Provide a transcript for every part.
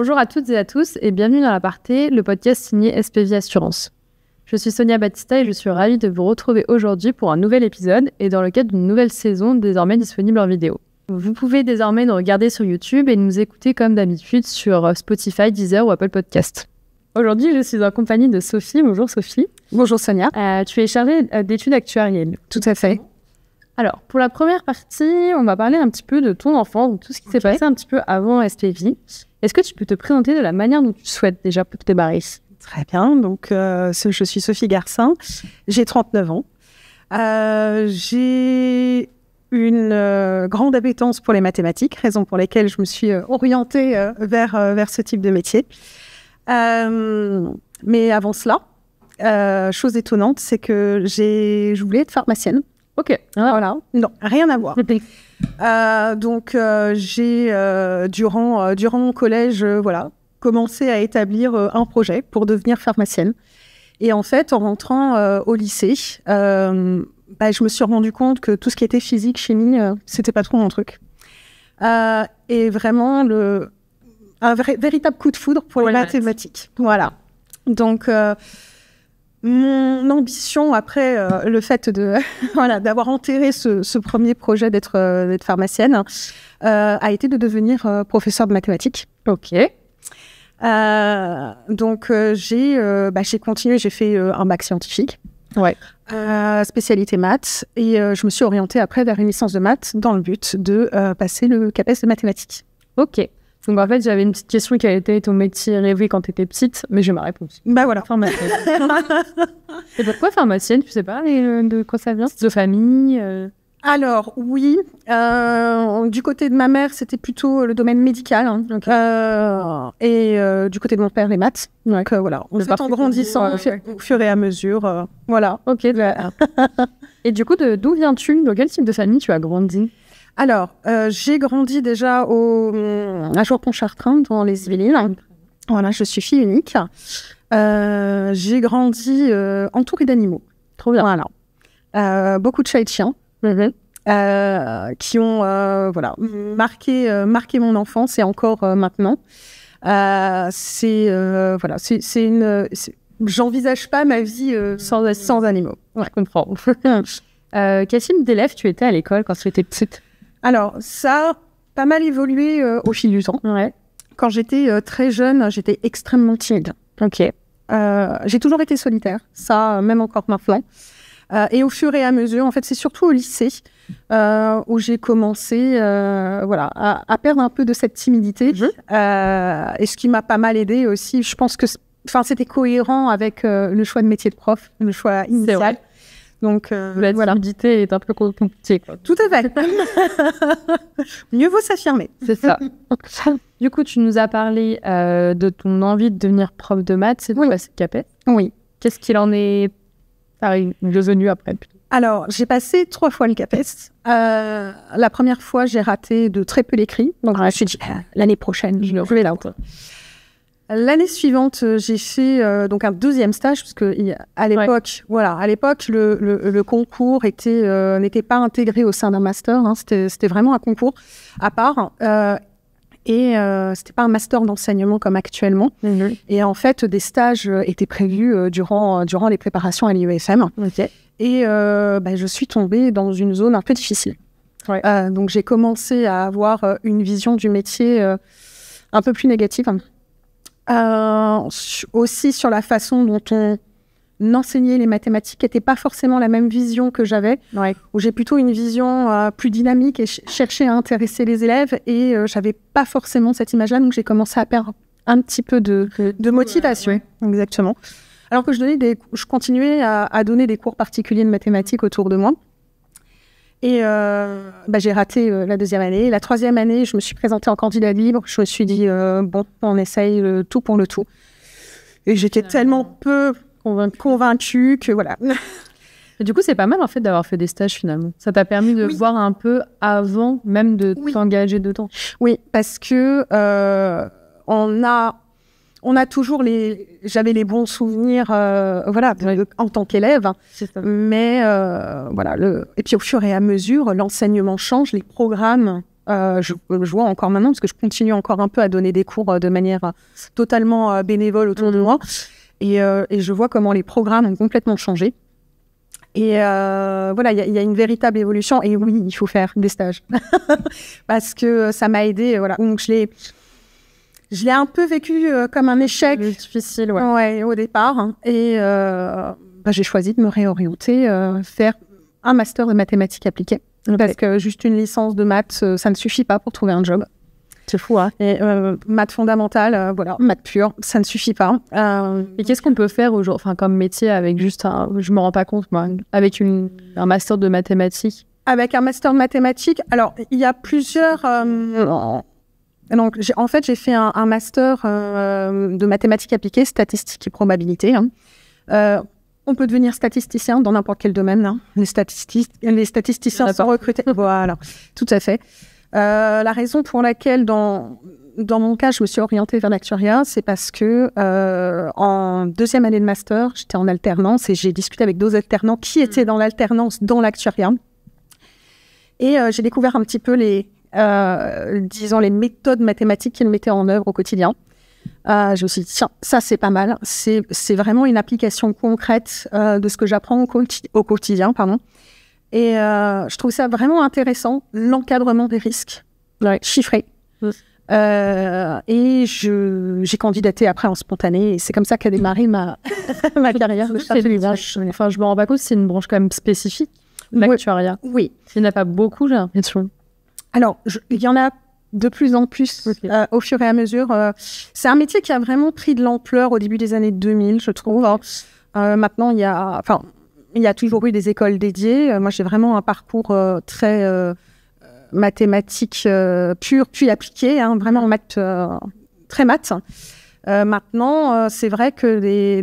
Bonjour à toutes et à tous et bienvenue dans l'Aparté, le podcast signé SPV Assurance. Je suis Sonia Battista et je suis ravie de vous retrouver aujourd'hui pour un nouvel épisode et dans le cadre d'une nouvelle saison désormais disponible en vidéo. Vous pouvez désormais nous regarder sur YouTube et nous écouter comme d'habitude sur Spotify, Deezer ou Apple Podcast. Aujourd'hui, je suis en compagnie de Sophie. Bonjour Sophie. Bonjour Sonia. Tu es chargée d'études actuarielles. Tout à fait. Alors, pour la première partie, on va parler un petit peu de ton enfance, donc tout ce qui s'est passé un petit peu avant SPV. Est-ce que tu peux te présenter de la manière dont tu souhaites déjà pour démarrer? Très bien. Donc, je suis Sophie Garcin. J'ai 39 ans. J'ai une grande appétence pour les mathématiques, raison pour laquelle je me suis orientée vers ce type de métier. Mais avant cela, chose étonnante, c'est que je voulais être pharmacienne. Ok. Voilà. Non, rien à voir. Donc, j'ai, durant mon collège, commencé à établir un projet pour devenir pharmacienne. Et en fait, en rentrant au lycée, je me suis rendu compte que tout ce qui était physique, chimie, c'était pas trop mon truc. Et vraiment, un véritable coup de foudre pour les mathématiques. Voilà. Donc, mon ambition après le fait d'avoir enterré ce premier projet d'être pharmacienne a été de devenir professeure de mathématiques. Ok. Donc j'ai continué, j'ai fait un bac scientifique, spécialité maths, et je me suis orientée après vers une licence de maths dans le but de passer le CAPES de mathématiques. Ok. Donc en fait, j'avais une petite question: quel était ton métier rêvé quand tu étais petite? Mais j'ai ma réponse. Bah voilà. Pharmacienne. Et pourquoi pharmacienne? Tu sais pas de quoi ça vient? De famille Alors, oui. Du côté de ma mère, c'était plutôt le domaine médical. Hein. Et du côté de mon père, les maths. Donc voilà. En grandissant au fur et à mesure. Voilà. Ok. Et du coup, d'où viens-tu? Dans quel type de famille tu as grandi? Alors, j'ai grandi déjà à Jour-Pontchartrain, dans les Yvelines. Voilà, je suis fille unique. J'ai grandi entourée d'animaux. Trop bien. Voilà. Beaucoup de chats et de chiens. Qui ont marqué mon enfance et encore maintenant. J'envisage pas ma vie sans animaux. Ouais, je comprends. Quel type d'élève tu étais à l'école quand tu étais petite? Alors, ça a pas mal évolué au fil du temps. Ouais. Quand j'étais très jeune, j'étais extrêmement timide. Ok. J'ai toujours été solitaire, ça, même encore maintenant. Et au fur et à mesure, en fait, c'est surtout au lycée où j'ai commencé à perdre un peu de cette timidité. Et ce qui m'a pas mal aidée aussi, je pense que c'était cohérent avec le choix de métier de prof, le choix initial. Donc, la timidité est un peu compliquée, quoi. Tout à fait. Mieux vaut s'affirmer. C'est ça. Du coup, tu nous as parlé de ton envie de devenir prof de maths. C'est passer CAPES. Oui. Qu'est-ce qu'il en est devenu après? Alors, j'ai passé 3 fois le CAPES. La première fois, j'ai raté de très peu l'écrit. Donc, je me suis dit, l'année prochaine, je vais là. L'année suivante, j'ai fait un 2e stage, parce que à l'époque, le concours n'était pas intégré au sein d'un master. Hein, c'était vraiment un concours à part. Et c'était pas un master d'enseignement comme actuellement. Et en fait, des stages étaient prévus durant les préparations à l'IEFM. Okay. Et je suis tombée dans une zone un peu difficile. Ouais. Donc, j'ai commencé à avoir une vision du métier un peu plus négative. Aussi sur la façon dont on enseignait les mathématiques, n'était pas forcément la même vision que j'avais, où j'ai plutôt une vision plus dynamique et chercher à intéresser les élèves, et j'avais pas forcément cette image-là, donc j'ai commencé à perdre un petit peu de motivation. Exactement. Alors que je continuais à donner des cours particuliers de mathématiques autour de moi. Et j'ai raté la 2e année. La 3e année, je me suis présentée en candidat libre. Je me suis dit, on essaye le tout pour le tout. Et j'étais tellement peu convaincue que voilà. Et du coup, c'est pas mal en fait d'avoir fait des stages finalement. Ça t'a permis de voir un peu avant même de t'engager dedans. Oui, parce que on a toujours j'avais les bons souvenirs, en tant qu'élève. C'est ça. Mais et puis au fur et à mesure, l'enseignement change, les programmes Je vois encore maintenant, parce que je continue encore un peu à donner des cours de manière totalement bénévole autour de moi. Et je vois comment les programmes ont complètement changé. Et voilà, il y a une véritable évolution. Et oui, il faut faire des stages. Parce que ça m'a aidé. Voilà. Donc, je l'ai un peu vécu comme un échec. Difficile, ouais, au départ. Hein. Et j'ai choisi de me réorienter, faire un master de mathématiques appliquées. Parce que juste une licence de maths, ça ne suffit pas pour trouver un job. C'est fou, hein. Et maths fondamentales, voilà, maths pure, ça ne suffit pas. Et qu'est-ce qu'on peut faire aujourd'hui, enfin, comme métier avec juste je me rends pas compte, moi, avec un master de mathématiques? Avec un master de mathématiques, alors, il y a plusieurs... donc, j'ai fait un master de mathématiques appliquées, statistiques et probabilité. Hein. On peut devenir statisticien dans n'importe quel domaine. Hein. Les statisticiens sont recrutés. Voilà, tout à fait. La raison pour laquelle, dans mon cas, je me suis orientée vers l'actuariat, c'est parce que en deuxième année de master, j'étais en alternance et j'ai discuté avec d'autres alternants qui étaient dans l'alternance dans l'actuariat. Et j'ai découvert un petit peu les méthodes mathématiques qu'ils mettaient en œuvre au quotidien. Je me suis dit, tiens, ça c'est pas mal. C'est vraiment une application concrète de ce que j'apprends au quotidien, pardon. Et je trouve ça vraiment intéressant, l'encadrement des risques chiffrés. Et j'ai candidaté après en spontané, et c'est comme ça qu'a démarré ma carrière de chargée d'études. Enfin, je me rends pas compte, c'est une branche quand même spécifique, l'actuariat. Oui. Il n'y en a pas beaucoup, j'ai l'impression. Alors, il y en a de plus en plus au fur et à mesure. C'est un métier qui a vraiment pris de l'ampleur au début des années 2000, je trouve. Maintenant, il y a toujours eu des écoles dédiées. Moi, j'ai vraiment un parcours très mathématique pur, puis appliqué, hein, vraiment en maths, très maths. Maintenant, c'est vrai que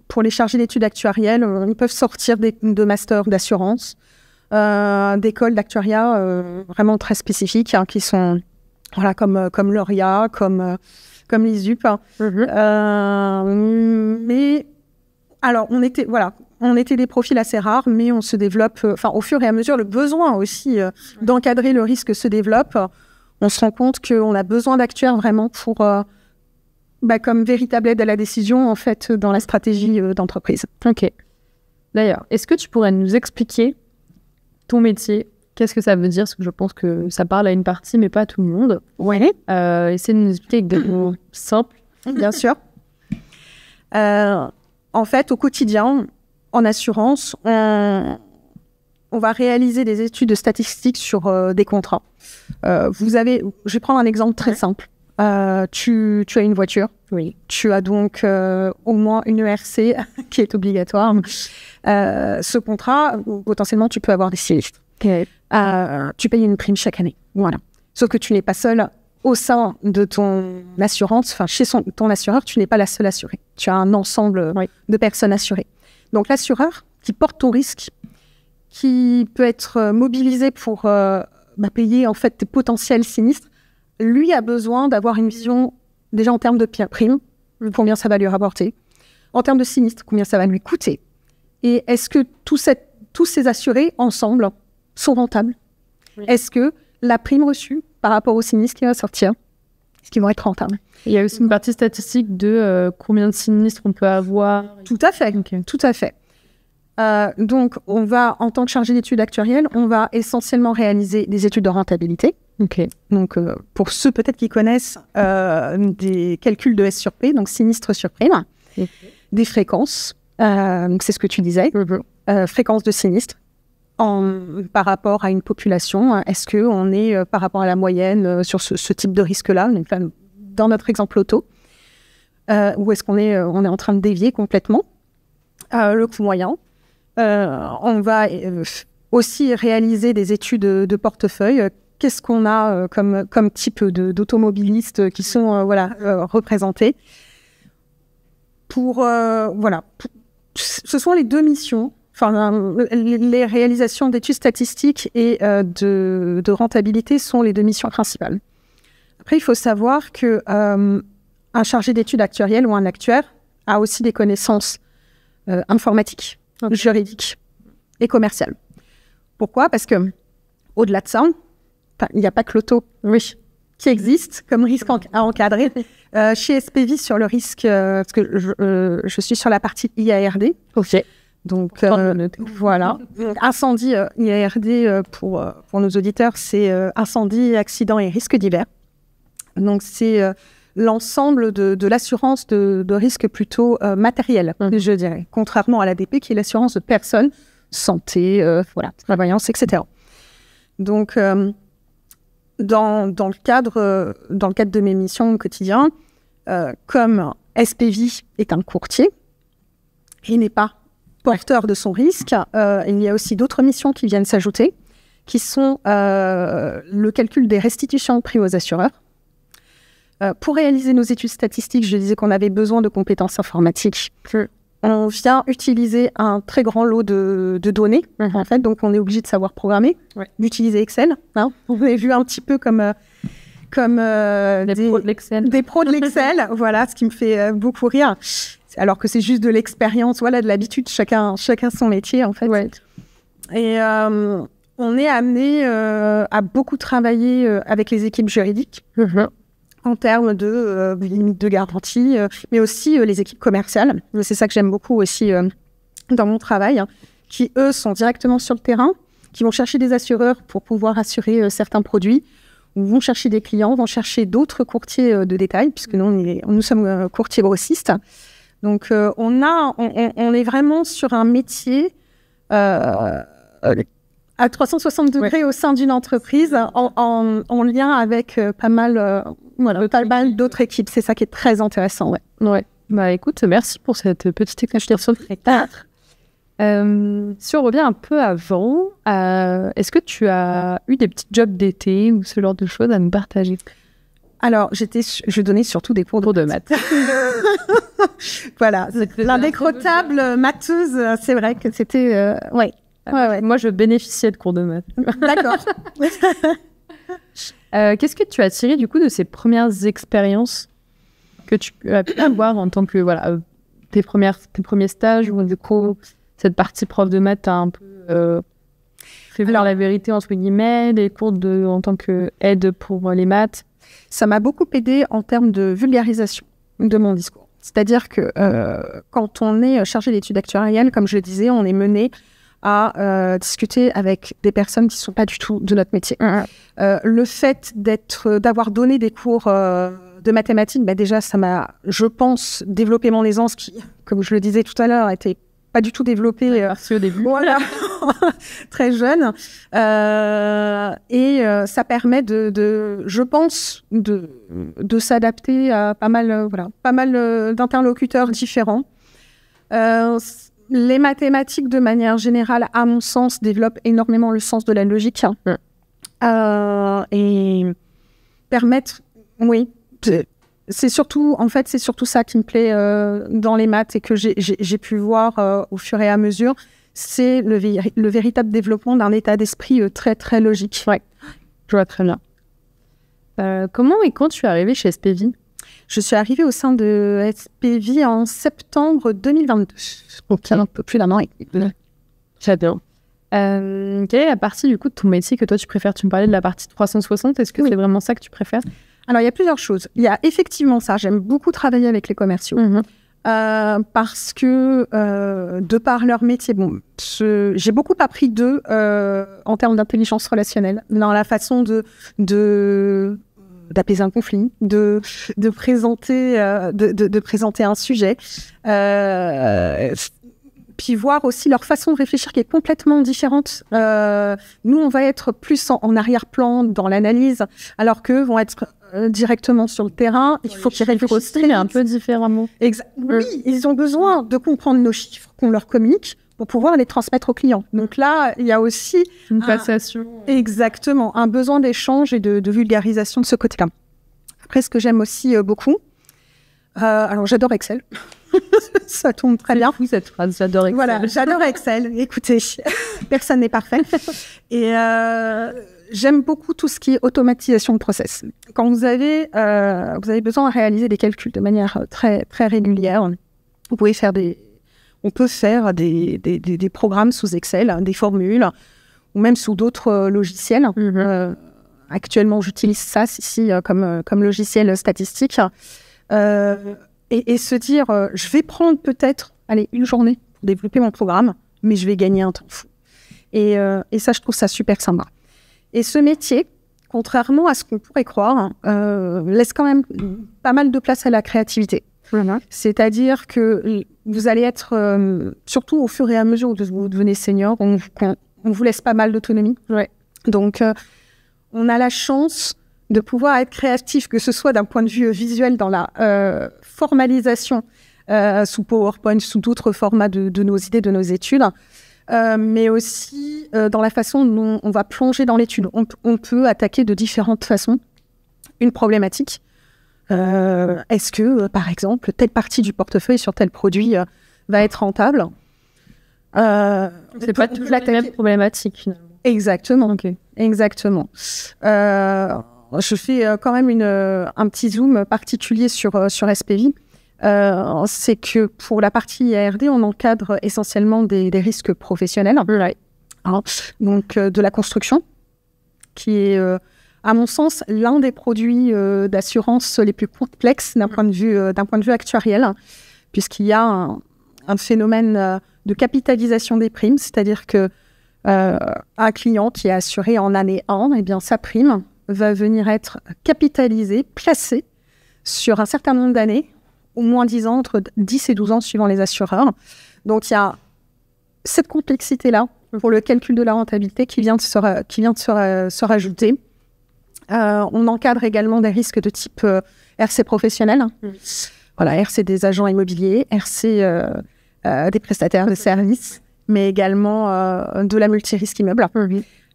pour les chargés d'études actuarielles, ils peuvent sortir de masters d'assurance, d'écoles d'actuariat vraiment très spécifiques, hein, qui sont voilà, comme l'ORIA, comme l'ISUP. Mais alors, on était des profils assez rares, mais on se développe, au fur et à mesure, le besoin aussi d'encadrer le risque se développe. On se rend compte qu'on a besoin d'actuaires vraiment pour, comme véritable aide à la décision, en fait, dans la stratégie d'entreprise. Ok. D'ailleurs, est-ce que tu pourrais nous expliquer ton métier? Qu'est-ce que ça veut dire? Parce que je pense que ça parle à une partie, mais pas à tout le monde. Oui. Essaye de nous expliquer avec des mots simples. Bien sûr. En fait, au quotidien, en assurance, on va réaliser des études statistiques sur des contrats. Je vais prendre un exemple très simple. Tu as une voiture. Oui. Tu as donc au moins une ERC qui est obligatoire. Ce contrat, potentiellement, tu peux avoir des sinistres. Okay. Tu payes une prime chaque année. Voilà. Sauf que tu n'es pas seul au sein de ton assurance, chez ton assureur, tu n'es pas la seule assurée. Tu as un ensemble de personnes assurées. Donc l'assureur qui porte ton risque, qui peut être mobilisé pour payer en fait tes potentiels sinistres, lui a besoin d'avoir une vision déjà en termes de prime, combien ça va lui rapporter, en termes de sinistres, combien ça va lui coûter. Et est-ce que tous ces assurés ensemble sont rentables? Est-ce que la prime reçue par rapport au sinistre qui va sortir, est-ce qu'ils vont être rentables? Il y a aussi une partie statistique de combien de sinistres on peut avoir. Tout à fait, tout à fait. Donc, on va, en tant que chargé d'études actuarielles, on va essentiellement réaliser des études de rentabilité. Donc, pour ceux peut-être qui connaissent des calculs de S sur P, donc sinistre sur prime, des fréquences, donc c'est ce que tu disais, fréquence de sinistre. Par rapport à une population, est-ce qu'on est par rapport à la moyenne sur ce type de risque-là, donc là, dans notre exemple auto, ou est-ce qu'on est en train de dévier complètement le coût moyen. On va aussi réaliser des études de portefeuille. Qu'est-ce qu'on a comme type d'automobilistes qui sont représentés ce sont les deux missions. Les réalisations d'études statistiques et de rentabilité sont les deux missions principales. Après, il faut savoir que un chargé d'études actuarielles ou un actuaire a aussi des connaissances informatiques, juridiques et commerciales. Pourquoi? Parce que, au-delà de ça, il n'y a pas que l'auto qui existe comme risque à encadrer. Chez SPV, sur le risque, parce que je suis sur la partie IARD. Ok. Donc, voilà. Incendie, IARD, pour nos auditeurs, c'est incendie, accident et risques divers. Donc, c'est l'ensemble de l'assurance de risques plutôt matériels, je dirais, contrairement à l'ADP, qui est l'assurance de personnes, santé, prévoyance, etc. Donc, dans le cadre de mes missions au quotidien, comme SPV est un courtier, il n'est pas porteur de son risque, il y a aussi d'autres missions qui viennent s'ajouter, qui sont le calcul des restitutions pris aux assureurs. Pour réaliser nos études statistiques, je disais qu'on avait besoin de compétences informatiques. On vient utiliser un très grand lot de données, en fait, donc on est obligé de savoir programmer, d'utiliser Excel. Hein. Vous avez vu un petit peu comme des pros de l'Excel. Des pros de l'Excel, voilà, ce qui me fait beaucoup rire. Alors que c'est juste de l'expérience, voilà, de l'habitude, chacun son métier, en fait. Ouais. Et on est amené à beaucoup travailler avec les équipes juridiques. En termes de limites de garantie, mais aussi les équipes commerciales. C'est ça que j'aime beaucoup aussi dans mon travail, qui, eux, sont directement sur le terrain, qui vont chercher des assureurs pour pouvoir assurer certains produits, ou vont chercher des clients, vont chercher d'autres courtiers de détail, puisque nous sommes courtiers grossistes. Donc, on est vraiment sur un métier à 360 degrés au sein d'une entreprise, en lien avec pas mal d'autres équipes. C'est ça qui est très intéressant. Ouais. Bah écoute, merci pour cette petite explication. Si on revient un peu avant, est-ce que tu as eu des petits jobs d'été ou ce genre de choses à nous partager? Alors, je donnais surtout des cours de maths. Voilà, l'indécrottable matheuse, c'est vrai que c'était... Ouais. Moi, je bénéficiais de cours de maths. D'accord. Qu'est-ce que tu as tiré du coup de ces premières expériences que tu as pu avoir en tant que tes premiers stages, où du coup cette partie prof de maths t'a un peu fait voir la vérité entre guillemets, les cours en tant qu'aide pour les maths? Ça m'a beaucoup aidé en termes de vulgarisation de mon discours. C'est-à-dire que quand on est chargé d'études actuarielles, comme je le disais, on est mené à discuter avec des personnes qui ne sont pas du tout de notre métier. Le fait d'avoir donné des cours de mathématiques, déjà, ça m'a, je pense, développé mon aisance qui, comme je le disais tout à l'heure, était pas du tout développée au début. Voilà, très jeune. Et ça permet je pense, de s'adapter à pas mal d'interlocuteurs différents. Les mathématiques, de manière générale, à mon sens, développent énormément le sens de la logique. Et permettent, c'est surtout ça qui me plaît dans les maths et que j'ai pu voir au fur et à mesure. C'est le véritable développement d'un état d'esprit très, très logique. Ouais, je vois très bien. Comment et quand tu es arrivée chez SPV? Je suis arrivée au sein de SPV en septembre 2022. Donc, un peu plus d'un an. J'adore. Quelle est la partie du coup de ton métier que toi tu préfères? Tu me parlais de la partie 360. Est-ce que c'est vraiment ça que tu préfères? Alors, il y a plusieurs choses. Il y a effectivement ça. J'aime beaucoup travailler avec les commerciaux. Parce que, de par leur métier, j'ai beaucoup appris d'eux en termes d'intelligence relationnelle, dans la façon d'apaiser un conflit, de présenter un sujet, puis voir aussi leur façon de réfléchir qui est complètement différente. Nous, on va être plus en arrière-plan dans l'analyse, alors qu'eux vont être directement sur le terrain. Il faut qu'ils réfléchissent un peu différemment. Oui, ils ont besoin de comprendre nos chiffres qu'on leur communique pour pouvoir les transmettre aux clients. Donc là, il y a aussi une passation. Exactement, un besoin d'échange et de vulgarisation de ce côté-là. Après, ce que j'aime aussi beaucoup, alors j'adore Excel. Ça tombe très bien. C'est fou cette phrase, j'adore Excel. Voilà, j'adore Excel. Écoutez, personne n'est parfait. Et j'aime beaucoup tout ce qui est automatisation de process. Quand vous avez besoin de réaliser des calculs de manière très, très régulière, on peut faire des programmes sous Excel, des formules, ou même sous d'autres logiciels. actuellement, j'utilise SAS ici comme logiciel statistique. Et se dire, je vais prendre peut-être, une journée pour développer mon programme, mais je vais gagner un temps fou. Et ça, je trouve ça super sympa. Et ce métier, contrairement à ce qu'on pourrait croire, laisse quand même pas mal de place à la créativité. Voilà. C'est-à-dire que vous allez être, surtout au fur et à mesure où vous devenez senior, on vous laisse pas mal d'autonomie. Ouais. Donc, on a la chance de pouvoir être créatif, que ce soit d'un point de vue visuel dans la formalisation sous PowerPoint, sous d'autres formats de nos idées, de nos études, mais aussi dans la façon dont on va plonger dans l'étude. On peut attaquer de différentes façons une problématique. Est-ce que, par exemple, telle partie du portefeuille sur tel produit va être rentable? C'est pas toujours la même problématique, finalement. Exactement. Okay. Exactement. Je fais quand même un petit zoom particulier sur SPV. C'est que pour la partie IARD, on encadre essentiellement des risques professionnels. Right. Donc, de la construction, qui est, à mon sens, l'un des produits d'assurance les plus complexes d'un point de vue actuariel, puisqu'il y a un phénomène de capitalisation des primes, c'est-à-dire que un client qui est assuré en année 1, eh bien, sa prime va venir être capitalisée, placée sur un certain nombre d'années, au moins 10 ans, entre 10 et 12 ans suivant les assureurs. Donc, il y a cette complexité-là pour le calcul de la rentabilité qui vient de se rajouter. On encadre également des risques de type RC professionnel. Voilà, RC des agents immobiliers, RC des prestataires de services, mais également de la multirisque immeuble.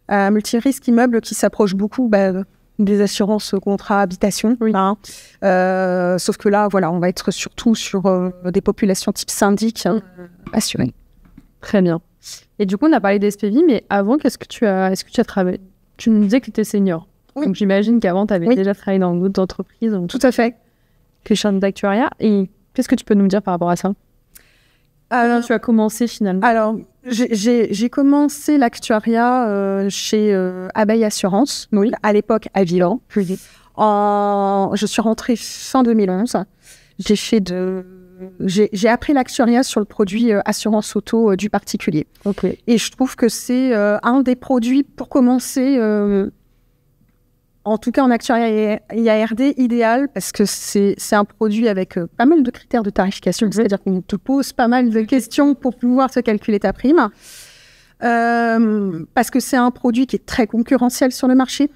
Multirisque immeuble qui s'approche beaucoup des assurances contrat habitation. Sauf que là, voilà, on va être surtout sur des populations type syndic assurées. Très bien. Et du coup, on a parlé des SPV, mais avant, est-ce que tu as travaillé? Tu nous disais que tu étais senior. Oui. Donc, j'imagine qu'avant, tu avais déjà travaillé dans d'autres entreprises. Donc, tout à fait. Quelque chose d'actuariat. Et qu'est-ce que tu peux nous dire par rapport à ça? Tu as commencé finalement? Alors, j'ai commencé l'actuariat chez Abeille Assurance, donc à l'époque à Villans. Je suis rentrée fin 2011. J'ai appris l'actuariat sur le produit assurance auto du particulier. Okay. Et je trouve que c'est un des produits pour commencer, en tout cas en actuariat IARD, idéal, parce que c'est un produit avec pas mal de critères de tarification, c'est-à-dire qu'on te pose pas mal de questions pour pouvoir te calculer ta prime, parce que c'est un produit qui est très concurrentiel sur le marché,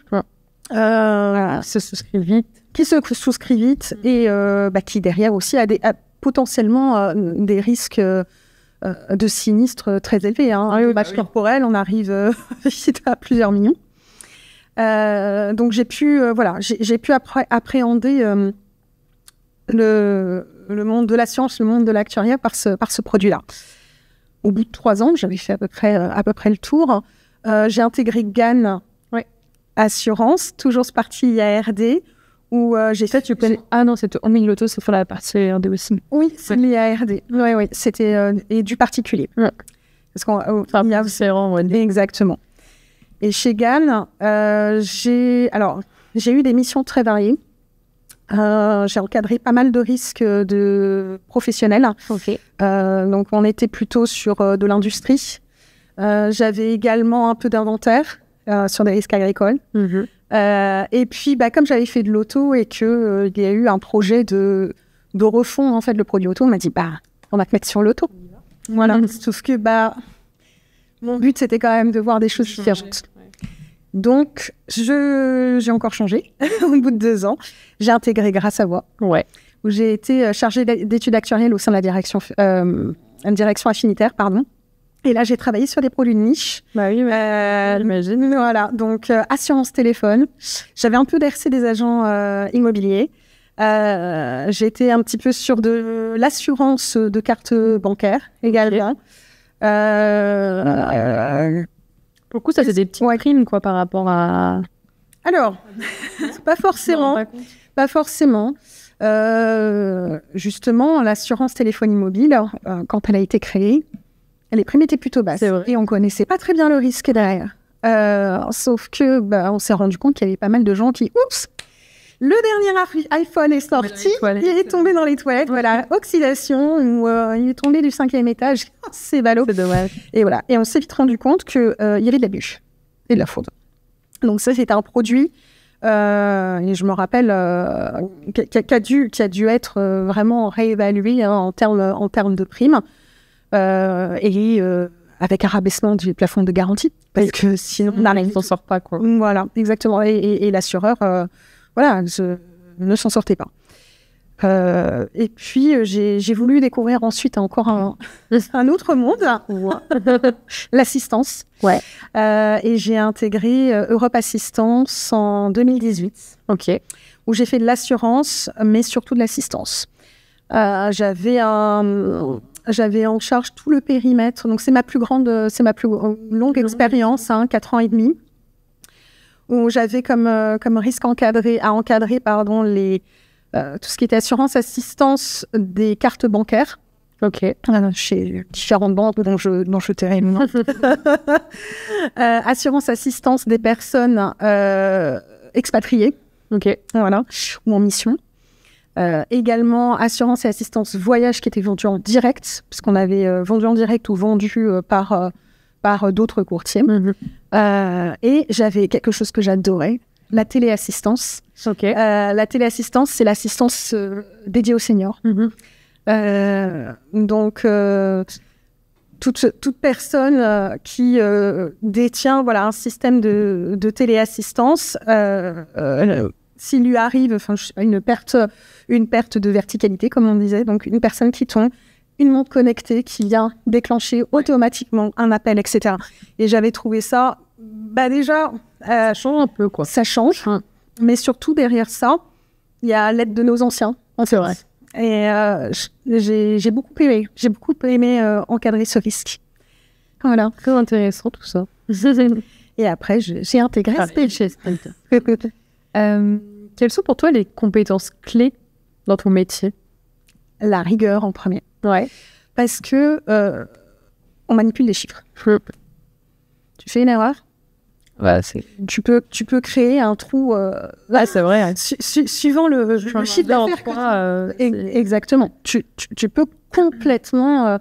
qui se souscrit vite et qui derrière aussi a potentiellement des risques de sinistres très élevés. Match corporel, on arrive à plusieurs millions. Donc j'ai pu appréhender le monde de la science, le monde de l'actuariat par ce produit-là. Au bout de 3 ans, j'avais fait à peu près le tour. J'ai intégré GAN Assurance, toujours ce parti IARD, où j'ai fait... Ah non, c'était en Loto, c'est pour la partie IARD aussi. Oui, c'est l'IARD. Oui, c'était et du particulier. Ouais. Parce qu'on il y a différent, ouais. Exactement. Et chez GAN, j'ai eu des missions très variées. J'ai encadré pas mal de risques de professionnels. Okay. Donc, on était plutôt sur de l'industrie. J'avais également un peu d'inventaire sur des risques agricoles. Et puis, comme j'avais fait de l'auto et qu'il y a eu un projet de refond, en fait, le produit auto, on m'a dit, on va te mettre sur l'auto. Voilà. Sauf que, mon but, c'était quand même de voir des choses différentes. Donc, j'ai encore changé au bout de 2 ans. J'ai intégré Grâce à Voix, où j'ai été chargée d'études actuarielles au sein de la direction affinitaire, pardon. Et là, j'ai travaillé sur des produits de niche. J'imagine. Voilà, donc assurance téléphone. J'avais un peu d'RC des agents immobiliers. J'étais un petit peu sur de l'assurance de carte bancaire également. Beaucoup, ça, c'est des petits primes, quoi, par rapport à... Alors, pas forcément. Pas forcément. Justement, l'assurance téléphonie mobile, quand elle a été créée, les primes étaient plutôt basses. Et on ne connaissait pas très bien le risque derrière. Sauf que on s'est rendu compte qu'il y avait pas mal de gens qui, oups, le dernier iPhone est sorti, il est tombé dans les toilettes, voilà, oxydation, ou il est tombé du 5e étage, c'est ballot. C'est dommage. Et voilà, et on s'est vite rendu compte qu'il y avait de la bûche et de la fonte. Donc ça, c'était un produit, et je me rappelle, qui a dû être vraiment réévalué en termes de primes, et avec un rabaissement du plafond de garantie, parce que sinon on ne s'en sort pas, quoi. Voilà, exactement. Et l'assureur, ne s'en sortait pas. Et puis, j'ai voulu découvrir ensuite encore un autre monde, l'assistance. Ouais. Et j'ai intégré Europe Assistance en 2018, où j'ai fait de l'assurance, mais surtout de l'assistance. J'avais en charge tout le périmètre. Donc, c'est ma plus longue expérience, 4 ans et demi, où j'avais comme risque à encadrer, tout ce qui était assurance, assistance des cartes bancaires. Chez différentes banques dont je tairai le nom. Assurance, assistance des personnes expatriées. Voilà, ou en mission. Également, assurance et assistance voyage qui était vendue en direct, puisqu'on avait vendu en direct ou vendu par d'autres courtiers. Et j'avais quelque chose que j'adorais, la téléassistance. La téléassistance, c'est l'assistance dédiée aux seniors. Donc, toute personne qui détient un système de téléassistance, s'il lui arrive une perte de verticalité, comme on disait, donc une personne qui tombe, une montre connectée qui vient déclencher automatiquement un appel, etc. Et j'avais trouvé ça, déjà... ça change un peu, quoi. Ça change, mais surtout derrière ça, il y a l'aide de nos anciens. C'est vrai. Et j'ai beaucoup aimé encadrer ce risque. Voilà. Très intéressant tout ça. Et après, j'ai intégré Spelter. Quelles sont pour toi les compétences clés dans ton métier? La rigueur en premier. Ouais. Parce que on manipule les chiffres. Tu fais une erreur, tu peux créer un trou. C'est vrai. Suivant le chiffre d'affaires. Exactement. Tu peux complètement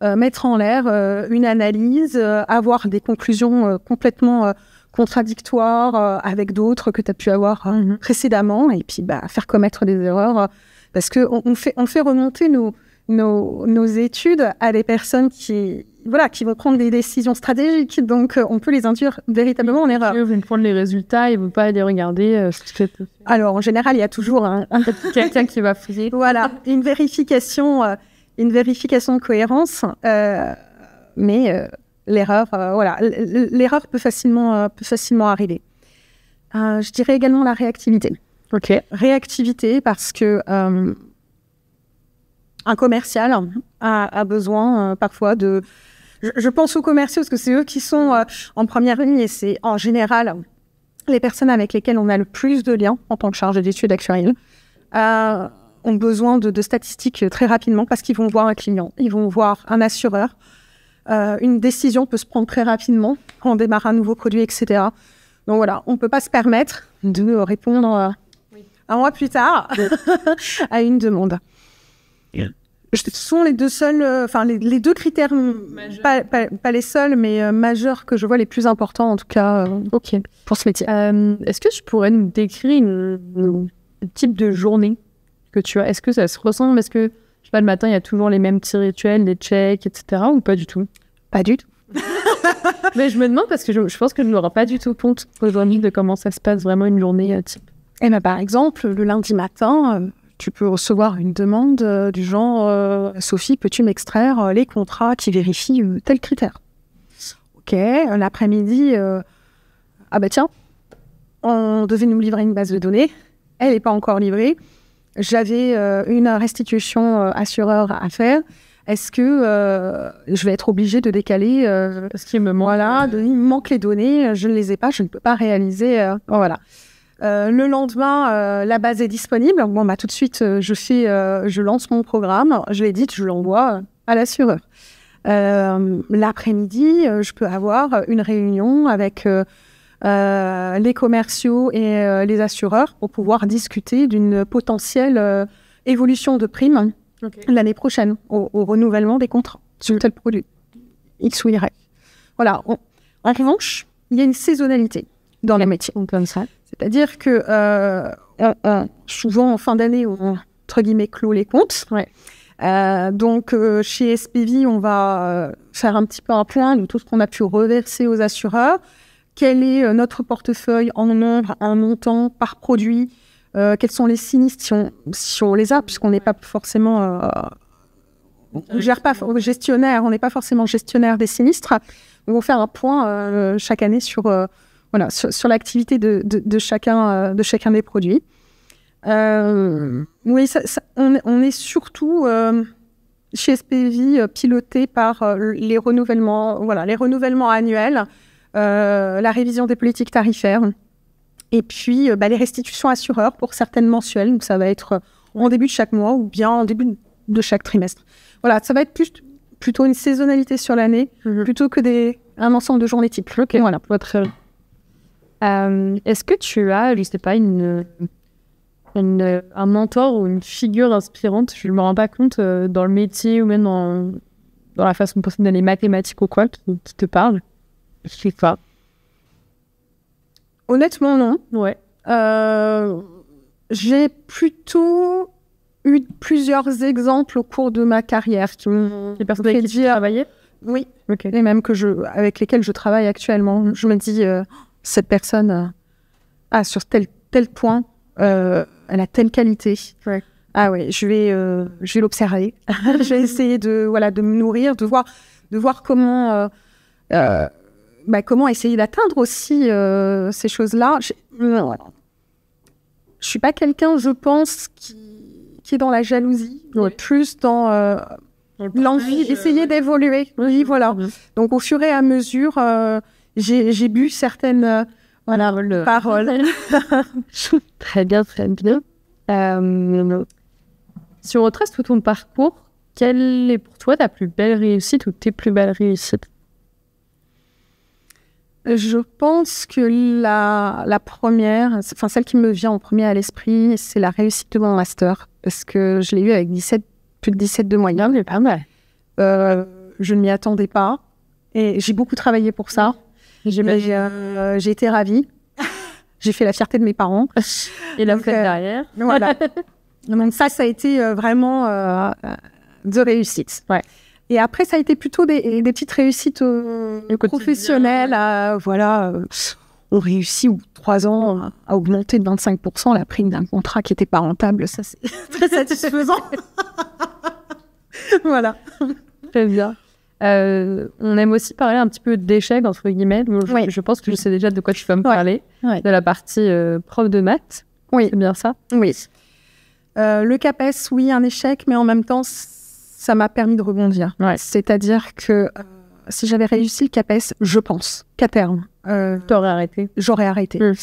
mettre en l'air une analyse, avoir des conclusions complètement contradictoires avec d'autres que tu as pu avoir précédemment, et puis faire commettre des erreurs, parce qu'on fait remonter nos études à des personnes qui vont prendre des décisions stratégiques, donc on peut les induire véritablement en erreur. Ils vont prendre les résultats, ils ne vont pas les regarder. Alors en général, il y a toujours quelqu'un qui va fouiller. Voilà, une vérification de cohérence, mais l'erreur, l'erreur peut facilement arriver. Je dirais également la réactivité. Réactivité parce que un commercial a besoin parfois de... Je pense aux commerciaux parce que c'est eux qui sont en première ligne, et c'est en général les personnes avec lesquelles on a le plus de liens en tant que chargé d'études actuarielles, ont besoin de statistiques très rapidement, parce qu'ils vont voir un client, ils vont voir un assureur. Une décision peut se prendre très rapidement quand on démarre un nouveau produit, etc. Donc voilà, on ne peut pas se permettre de répondre un mois plus tard à une demande. Ce sont les deux seuls, les deux critères, pas les seuls, mais majeurs que je vois les plus importants, en tout cas, pour ce métier. Est-ce que tu pourrais nous décrire le type de journée que tu as? Est-ce que ça se ressemble? Est-ce que, je sais pas, le matin, il y a toujours les mêmes petits rituels, les checks, etc., ou pas du tout? Pas du tout. Mais je me demande, parce que je pense que je n'aurai pas du tout compte aujourd'hui de comment ça se passe vraiment une journée type. Et par exemple, le lundi matin... tu peux recevoir une demande du genre Sophie, peux-tu m'extraire les contrats qui vérifient tel critère? L'après-midi, tiens, on devait nous livrer une base de données, elle n'est pas encore livrée, j'avais une restitution assureur à faire, est-ce que je vais être obligée de décaler parce qu'il me manque, il me manque les données, je ne les ai pas, je ne peux pas réaliser, voilà. Le lendemain, la base est disponible. Tout de suite, je lance mon programme, je l'édite, je l'envoie à l'assureur. L'après-midi, je peux avoir une réunion avec les commerciaux et les assureurs pour pouvoir discuter d'une potentielle évolution de prime l'année prochaine au renouvellement des contrats sur tel produit X ou Y. Voilà. En revanche, il y a une saisonnalité dans les métiers. Comme ça. C'est-à-dire que souvent en fin d'année, on entre guillemets clôt les comptes. Ouais. Donc chez SPV, on va faire un petit peu un point de tout ce qu'on a pu reverser aux assureurs. Quel est notre portefeuille en nombre, en montant, par produit, quels sont les sinistres si on les a, puisqu'on n'est pas forcément on gère pas gestionnaire, on n'est pas forcément gestionnaire des sinistres. On va faire un point chaque année sur sur l'activité de chacun des produits. Oui, on est surtout chez SPV piloté par les renouvellements annuels, la révision des politiques tarifaires, et puis les restitutions assureurs pour certaines mensuelles. Donc ça va être en début de chaque mois ou bien en début de chaque trimestre. Voilà, ça va être plutôt une saisonnalité sur l'année, plutôt que un ensemble de journées types. Ok, voilà, très bien. Est-ce que tu as, je sais pas, un mentor ou une figure inspirante, je ne me rends pas compte, dans le métier ou même dans la façon de procéder dans les mathématiques ou quoi, qui te parle? Je sais pas. Honnêtement, non. Ouais. J'ai plutôt eu plusieurs exemples au cours de ma carrière qui m'ont les personnes avec qui tu travaillais? Oui, okay. Les mêmes avec lesquelles je travaille actuellement. Je me dis, cette personne sur tel point, elle a telle qualité. Ouais. Ah ouais, je vais l'observer. Je vais essayer de me nourrir, de voir comment essayer d'atteindre aussi ces choses-là. Je suis pas quelqu'un, je pense, qui est dans la jalousie, plus dans l'envie d'essayer d'évoluer. Oui, voilà. Donc, au fur et à mesure, j'ai bu certaines paroles. Très bien, très bien. Si on retrace tout ton parcours, quelle est pour toi ta plus belle réussite ou tes plus belles réussites? Je pense que la première, celle qui me vient en premier à l'esprit, c'est la réussite de mon master. Parce que je l'ai eu avec plus de 17 de moyenne. Mais pas mal. Je ne m'y attendais pas. Et j'ai beaucoup travaillé pour ça. J'ai été ravie. J'ai fait la fierté de mes parents. Et la fête derrière. Voilà. Donc ça a été vraiment de réussite. Ouais. Et après, ça a été plutôt des petites réussites professionnelles. On réussit 3 ans à augmenter de 25% la prime d'un contrat qui n'était pas rentable. Ça, c'est très satisfaisant. Voilà. Très bien. On aime aussi parler un petit peu d'échecs, entre guillemets. Je pense que je sais déjà de quoi tu vas me parler. Ouais. De la partie prof de maths. Oui. C'est bien ça? Oui. Le CAPES, oui, un échec, mais en même temps, ça m'a permis de rebondir. Ouais. C'est-à-dire que si j'avais réussi le CAPES, je pense qu'à terme, t'aurais arrêté. J'aurais arrêté. Mon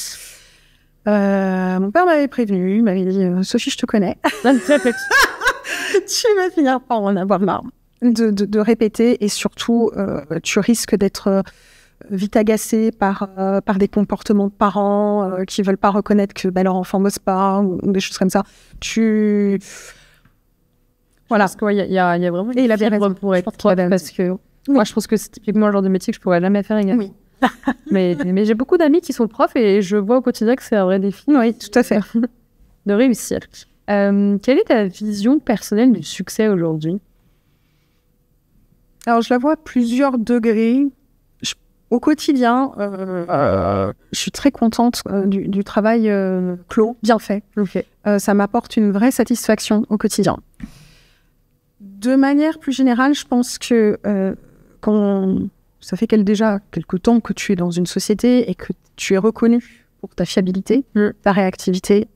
père m'avait prévenu, il m'avait dit « Sophie, je te connais. Tu vas finir par en avoir marre de répéter et surtout, tu risques d'être vite agacé par des comportements de parents qui veulent pas reconnaître que leur enfant bosse pas ou des choses comme ça. Voilà. Parce qu'il y a vraiment et il avait raison pour être prof, parce que moi, je pense que c'est typiquement le genre de métier que je pourrais jamais faire également. Oui. mais j'ai beaucoup d'amis qui sont profs et je vois au quotidien que c'est un vrai défi. Oui, tout à fait. De réussir. Quelle est ta vision personnelle du succès aujourd'hui? Alors, je la vois à plusieurs degrés. Au quotidien, je suis très contente du travail clos, bien fait. Okay. Ça m'apporte une vraie satisfaction au quotidien. De manière plus générale, je pense que ça fait déjà quelque temps que tu es dans une société et que tu es reconnu pour ta fiabilité, ta réactivité,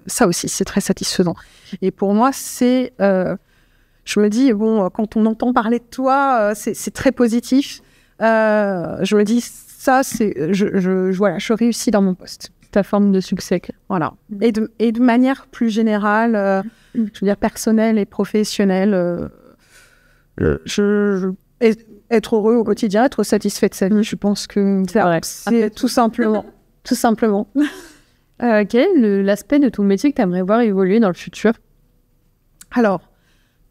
ça aussi, c'est très satisfaisant. Et pour moi, je me dis, bon, quand on entend parler de toi, c'est très positif. Je me dis, ça, je réussis dans mon poste. Ta forme de succès. Voilà. Et de manière plus générale, je veux dire personnelle et professionnelle, je être heureux au quotidien, être satisfait de sa vie, je pense que c'est tout simplement. Tout simplement. Quel est l'aspect de ton métier que tu aimerais voir évoluer dans le futur? Alors,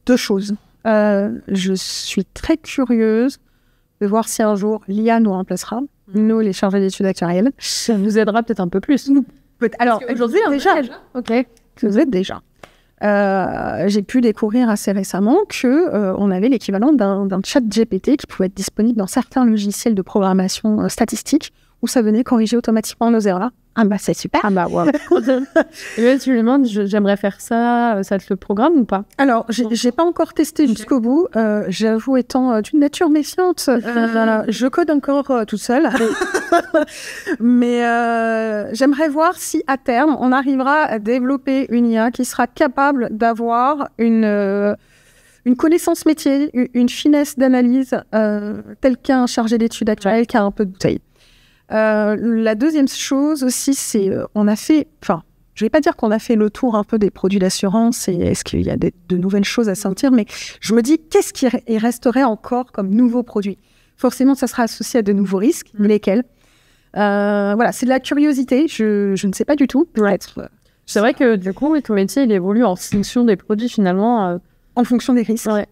2 choses. Je suis très curieuse de voir si un jour l'IA nous remplacera, nous, les chargés d'études actuarielles. Ça nous aidera peut-être un peu plus. Alors, aujourd'hui, déjà. Ok. Vous êtes déjà. J'ai pu découvrir assez récemment que on avait l'équivalent d'un chat GPT qui pouvait être disponible dans certains logiciels de programmation statistique où ça venait corriger automatiquement nos erreurs. Ah bah c'est super. Ah bah ouais. Et là, tu lui demandes, j'aimerais faire ça, ça te le programme ou pas? Alors, j'ai pas encore testé jusqu'au bout. J'avoue, étant d'une nature méfiante, je code encore toute seule. Mais j'aimerais voir si, à terme, on arrivera à développer une IA qui sera capable d'avoir une connaissance métier, une finesse d'analyse, telle qu'un chargé d'études actuarielles qui a un peu de bouteille. La deuxième chose aussi, c'est on a fait, enfin, je vais pas dire qu'on a fait le tour un peu des produits d'assurance et est-ce qu'il y a de nouvelles choses à sentir, mais je me dis qu'est-ce qui resterait encore comme nouveaux produits. Forcément, ça sera associé à de nouveaux risques, mais lesquels? Voilà, c'est de la curiosité. Je ne sais pas du tout. C'est vrai que du coup, ton métier il évolue en fonction des produits finalement. En fonction des risques. Ouais.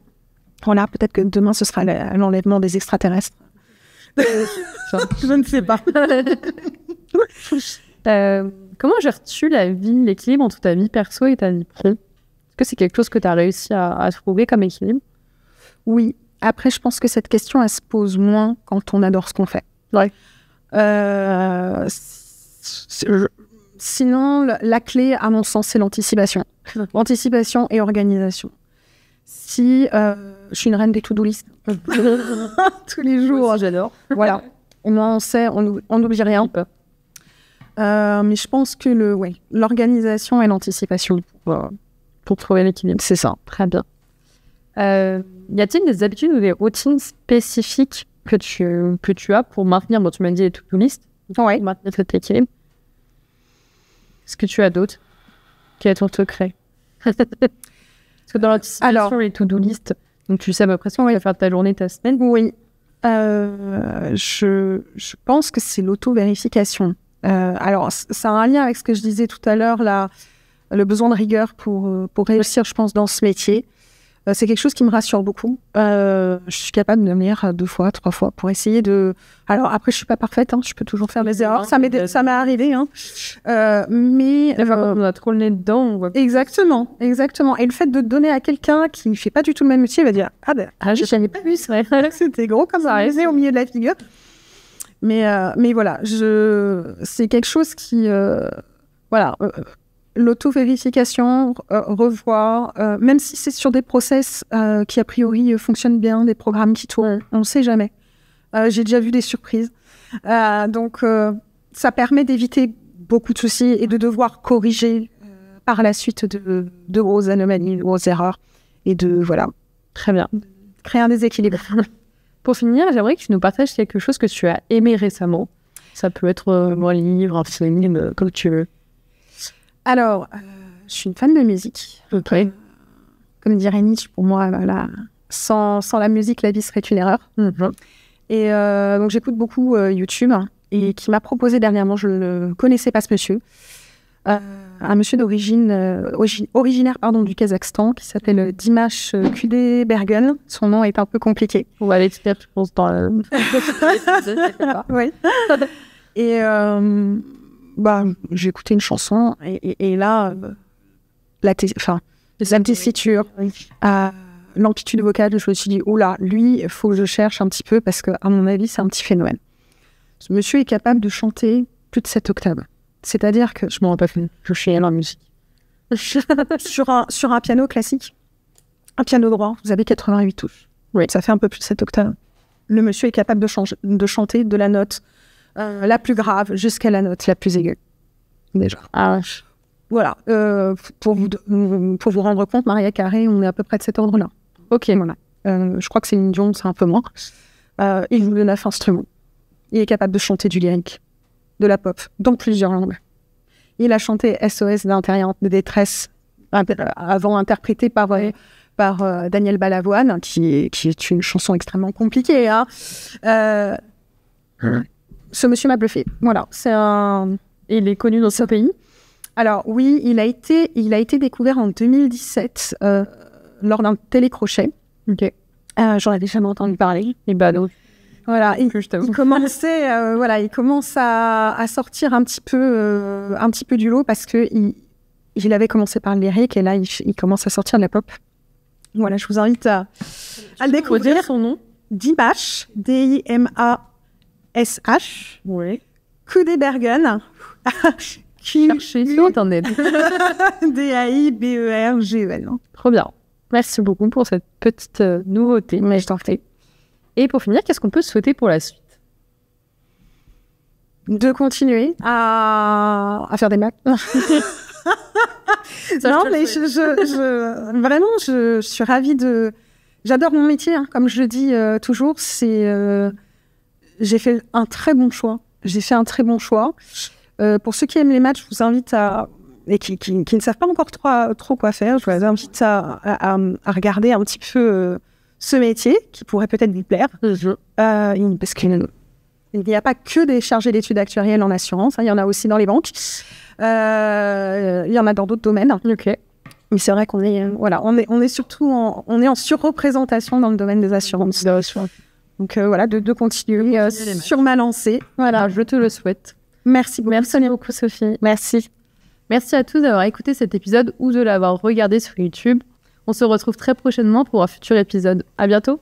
Voilà, peut-être que demain ce sera l'enlèvement des extraterrestres. Je ne sais pas. Comment gères-tu la vie, l'équilibre entre ta vie perso et ta vie pro? Est-ce que c'est quelque chose que tu as réussi à trouver comme équilibre? Oui. Après, je pense que cette question, elle se pose moins quand on adore ce qu'on fait. Ouais. Sinon, la clé, à mon sens, c'est l'anticipation. Anticipation et organisation. Si je suis une reine des to-do list tous les jours, j'adore. Voilà. Moi, on sait, on n'oublie rien. Mais je pense que l'organisation et l'anticipation pour trouver l'équilibre. C'est ça. Très bien. Y a-t-il des habitudes ou des routines spécifiques que tu as pour maintenir, bon, tu m'as dit les to-do list, pour maintenir cet équilibre? Est-ce que tu as d'autres? Quel est ton secret? Parce que dans l'anticipation, les to-do list, donc tu sais à peu près ce que tu vas faire de ta journée, ta semaine. Oui. Je pense que c'est l'auto-vérification. Alors, ça a un lien avec ce que je disais tout à l'heure, le besoin de rigueur pour réussir, je pense, dans ce métier. C'est quelque chose qui me rassure beaucoup. Je suis capable de me lire 2 fois, 3 fois pour essayer de... Alors après, je suis pas parfaite, je peux toujours faire des erreurs. Ça m'est arrivé. Mais... on a trop le nez dedans. On voit... Exactement. Et le fait de donner à quelqu'un qui ne fait pas du tout le même métier, il va dire « Ah ben, je n'avais pas vu, c'est vrai. C'était gros comme ça, au milieu de la figure. » Mais voilà, c'est quelque chose qui... l'auto-vérification, revoir, même si c'est sur des process qui a priori fonctionnent bien, des programmes qui tournent, on ne sait jamais. J'ai déjà vu des surprises. Donc, ça permet d'éviter beaucoup de soucis et de devoir corriger par la suite de grosses anomalies, de grosses erreurs et très bien, créer un déséquilibre. Pour finir, j'aimerais que tu nous partages quelque chose que tu as aimé récemment. Ça peut être un livre, un film, comme tu veux. Alors, je suis une fan de musique. Okay. Comme dirait Nietzsche, pour moi, sans la musique, la vie serait une erreur. Mm-hmm. Et donc, j'écoute beaucoup YouTube et qui m'a proposé dernièrement, je ne connaissais pas ce monsieur, un monsieur originaire du Kazakhstan qui s'appelle Dimash Kudaibergen. Son nom est un peu compliqué. On va aller je pense, dans la... Oui. Et... j'ai écouté une chanson et là, la tessiture, l'amplitude vocale, je me suis dit, oula, lui, il faut que je cherche un petit peu parce qu'à mon avis, c'est un petit phénomène. Ce monsieur est capable de chanter plus de 7 octaves. C'est-à-dire que... Je m'en rends pas compte, je suis à la musique. sur un piano classique, un piano droit, vous avez 88 touches. Oui. Ça fait un peu plus de 7 octaves. Le monsieur est capable de chanter de la note la plus grave jusqu'à la note la plus aiguë. Déjà. Ah. Voilà. Pour vous rendre compte, Mariah Carey, on est à peu près de cet ordre-là. Ok, voilà. Je crois que Céline Dion, c'est un peu moins. Il joue de 9 instruments. Il est capable de chanter du lyrique, de la pop, dans plusieurs langues. Il a chanté SOS d'intérieur de détresse, avant interprété par par Daniel Balavoine, qui est une chanson extrêmement compliquée. Hein. Ce monsieur m'a bluffé. Voilà, c'est un... Et il est connu dans ce pays? Alors oui, il a été découvert en 2017 lors d'un télécrochet. Ok. J'en avais jamais entendu parler. Et bah donc. Voilà, il commence à sortir un petit peu du lot parce que il avait commencé par le lyrique et là il commence à sortir de la pop. Voilà, je vous invite à le découvrir. Dire son nom? Dimash, Dimash. Oui. Kudebergen. Cherchez sur internet. Daibergen. Trop bien. Merci beaucoup pour cette petite nouveauté. Mais je t'en prie. Et pour finir, qu'est-ce qu'on peut souhaiter pour la suite? De continuer à faire des maths. Non, mais vraiment, je suis ravie de... J'adore mon métier, hein, comme je le dis toujours. J'ai fait un très bon choix. Pour ceux qui aiment les maths, je vous invite et qui ne savent pas encore trop quoi faire, je vous invite à regarder un petit peu ce métier qui pourrait peut-être vous plaire. Parce qu'il n'y a pas que des chargés d'études actuarielles en assurance, hein, il y en a aussi dans les banques. Il y en a dans d'autres domaines. Ok. Mais c'est vrai qu'on est, on est surtout en surreprésentation dans le domaine des assurances. Donc voilà, de continuer sur ma lancée. Voilà, je te le souhaite. Merci beaucoup. Merci beaucoup, Sophie. Merci. Merci à tous d'avoir écouté cet épisode ou de l'avoir regardé sur YouTube. On se retrouve très prochainement pour un futur épisode. À bientôt.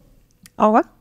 Au revoir.